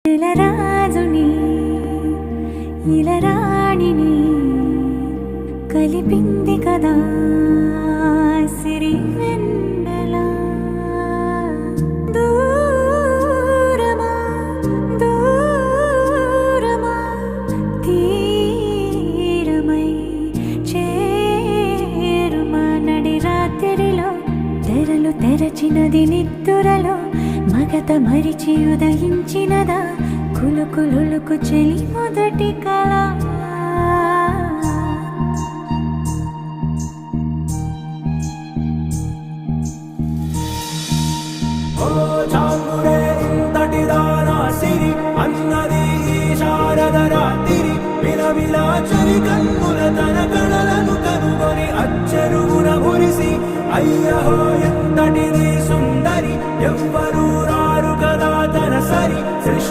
ఇలరాజుని ఇలరాణిని కలిపింది కదా సిరి వెన్నెల. దూరమా దూరమా తీరమై చేరుమా నడి రాత్రిలో తెరలు తెరచినది నిద్దురలో మగత మరిచి ఉదయించినదా కులుకులులుకు చెలి మొదటి కళ. సిరి అన్నది శారద రాత్రి విలవిలా చలి కన్నుల తన కళలను కనుగొని అచ్చరుగున మురిసి అయ్యహో ఎంతటిది సుందరి ఎవ్వరు